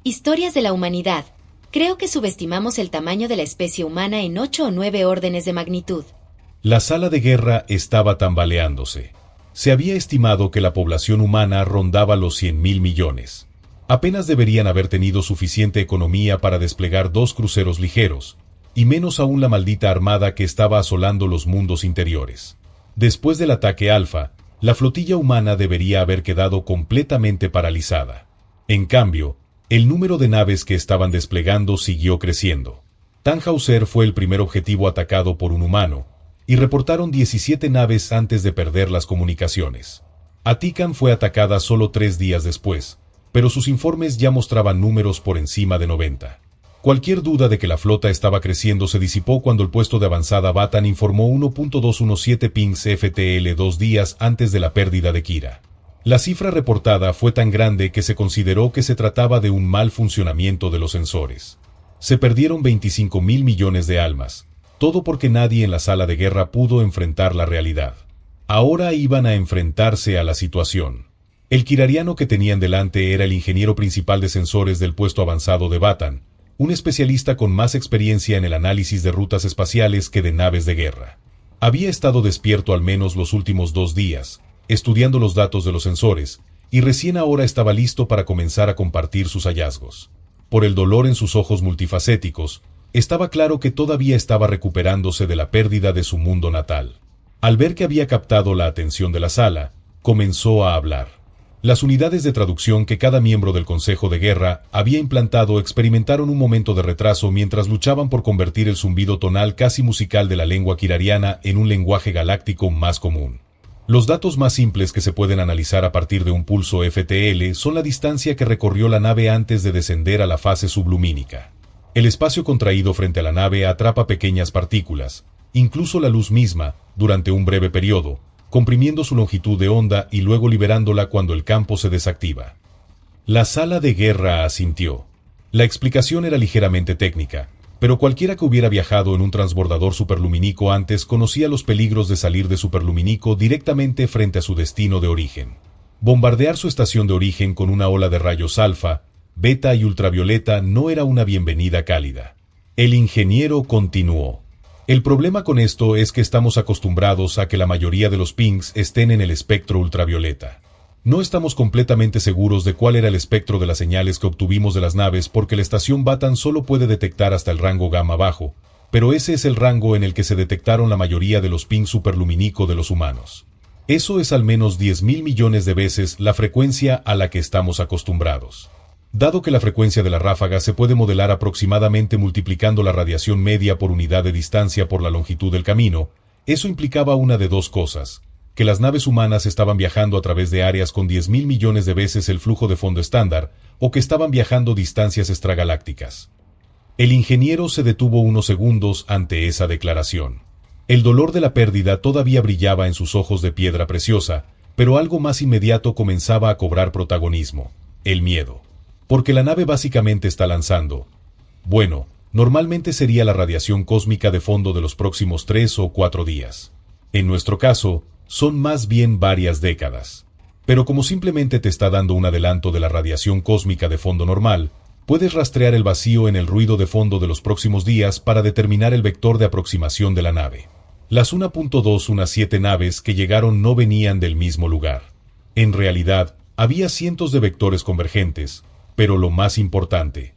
Historias de la humanidad. Creo que subestimamos el tamaño de la especie humana en 8 o 9 órdenes de magnitud. La sala de guerra estaba tambaleándose. Se había estimado que la población humana rondaba los 100.000 millones. Apenas deberían haber tenido suficiente economía para desplegar 2 cruceros ligeros, y menos aún la maldita armada que estaba asolando los mundos interiores. Después del ataque Alfa, la flotilla humana debería haber quedado completamente paralizada. En cambio, el número de naves que estaban desplegando siguió creciendo. Tannhäuser fue el primer objetivo atacado por un humano, y reportaron 17 naves antes de perder las comunicaciones. Atikan fue atacada solo 3 días después, pero sus informes ya mostraban números por encima de 90. Cualquier duda de que la flota estaba creciendo se disipó cuando el puesto de avanzada Batan informó 1.217 pings FTL 2 días antes de la pérdida de Kira. La cifra reportada fue tan grande que se consideró que se trataba de un mal funcionamiento de los sensores. Se perdieron 25.000 millones de almas, todo porque nadie en la sala de guerra pudo enfrentar la realidad. Ahora iban a enfrentarse a la situación. El kirariano que tenían delante era el ingeniero principal de sensores del puesto avanzado de Batan, un especialista con más experiencia en el análisis de rutas espaciales que de naves de guerra. Había estado despierto al menos los últimos 2 días, estudiando los datos de los sensores, y recién ahora estaba listo para comenzar a compartir sus hallazgos. Por el dolor en sus ojos multifacéticos, estaba claro que todavía estaba recuperándose de la pérdida de su mundo natal. Al ver que había captado la atención de la sala, comenzó a hablar. Las unidades de traducción que cada miembro del Consejo de Guerra había implantado experimentaron un momento de retraso mientras luchaban por convertir el zumbido tonal casi musical de la lengua kirariana en un lenguaje galáctico más común. Los datos más simples que se pueden analizar a partir de un pulso FTL son la distancia que recorrió la nave antes de descender a la fase sublumínica. El espacio contraído frente a la nave atrapa pequeñas partículas, incluso la luz misma, durante un breve periodo, comprimiendo su longitud de onda y luego liberándola cuando el campo se desactiva. La sala de guerra asintió. La explicación era ligeramente técnica, pero cualquiera que hubiera viajado en un transbordador superlumínico antes conocía los peligros de salir de superlumínico directamente frente a su destino de origen. Bombardear su estación de origen con una ola de rayos alfa, beta y ultravioleta no era una bienvenida cálida. El ingeniero continuó. El problema con esto es que estamos acostumbrados a que la mayoría de los pings estén en el espectro ultravioleta. No estamos completamente seguros de cuál era el espectro de las señales que obtuvimos de las naves porque la estación Batan solo puede detectar hasta el rango gamma bajo, pero ese es el rango en el que se detectaron la mayoría de los pings superlumínico de los humanos. Eso es al menos 10.000 millones de veces la frecuencia a la que estamos acostumbrados. Dado que la frecuencia de la ráfaga se puede modelar aproximadamente multiplicando la radiación media por unidad de distancia por la longitud del camino, eso implicaba una de 2 cosas: que las naves humanas estaban viajando a través de áreas con 10.000 millones de veces el flujo de fondo estándar, o que estaban viajando distancias extragalácticas. El ingeniero se detuvo unos segundos ante esa declaración. El dolor de la pérdida todavía brillaba en sus ojos de piedra preciosa, pero algo más inmediato comenzaba a cobrar protagonismo: el miedo. Porque la nave básicamente está lanzando. Bueno, normalmente sería la radiación cósmica de fondo de los próximos 3 o 4 días. En nuestro caso, son más bien varias décadas. Pero como simplemente te está dando un adelanto de la radiación cósmica de fondo normal, puedes rastrear el vacío en el ruido de fondo de los próximos días para determinar el vector de aproximación de la nave. Las 1.217 naves que llegaron no venían del mismo lugar. En realidad, había cientos de vectores convergentes, pero lo más importante.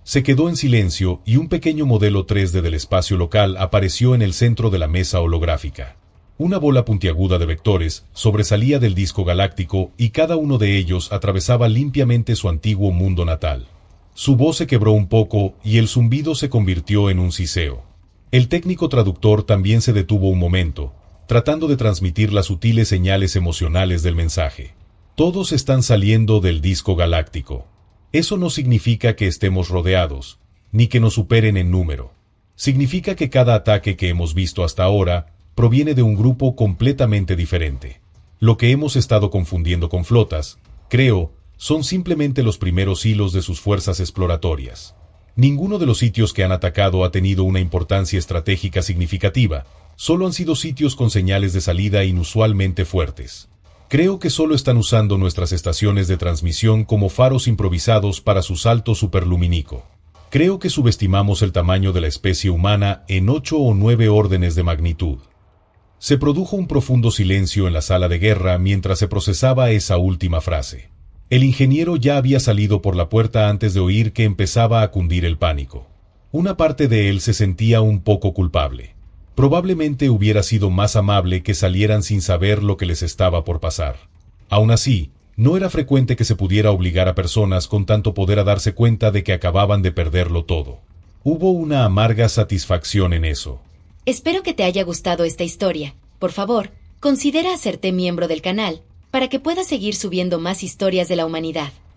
Se quedó en silencio y un pequeño modelo 3D del espacio local apareció en el centro de la mesa holográfica. Una bola puntiaguda de vectores sobresalía del disco galáctico y cada uno de ellos atravesaba limpiamente su antiguo mundo natal. Su voz se quebró un poco y el zumbido se convirtió en un siseo. El técnico traductor también se detuvo un momento, tratando de transmitir las sutiles señales emocionales del mensaje. Todos están saliendo del disco galáctico. Eso no significa que estemos rodeados, ni que nos superen en número. Significa que cada ataque que hemos visto hasta ahora proviene de un grupo completamente diferente. Lo que hemos estado confundiendo con flotas, creo, son simplemente los primeros hilos de sus fuerzas exploratorias. Ninguno de los sitios que han atacado ha tenido una importancia estratégica significativa, solo han sido sitios con señales de salida inusualmente fuertes. Creo que solo están usando nuestras estaciones de transmisión como faros improvisados para su salto superlumínico. Creo que subestimamos el tamaño de la especie humana en 8 o 9 órdenes de magnitud. Se produjo un profundo silencio en la sala de guerra mientras se procesaba esa última frase. El ingeniero ya había salido por la puerta antes de oír que empezaba a cundir el pánico. Una parte de él se sentía un poco culpable. Probablemente hubiera sido más amable que salieran sin saber lo que les estaba por pasar. Aún así, no era frecuente que se pudiera obligar a personas con tanto poder a darse cuenta de que acababan de perderlo todo. Hubo una amarga satisfacción en eso. Espero que te haya gustado esta historia. Por favor, considera hacerte miembro del canal, para que puedas seguir subiendo más historias de la humanidad.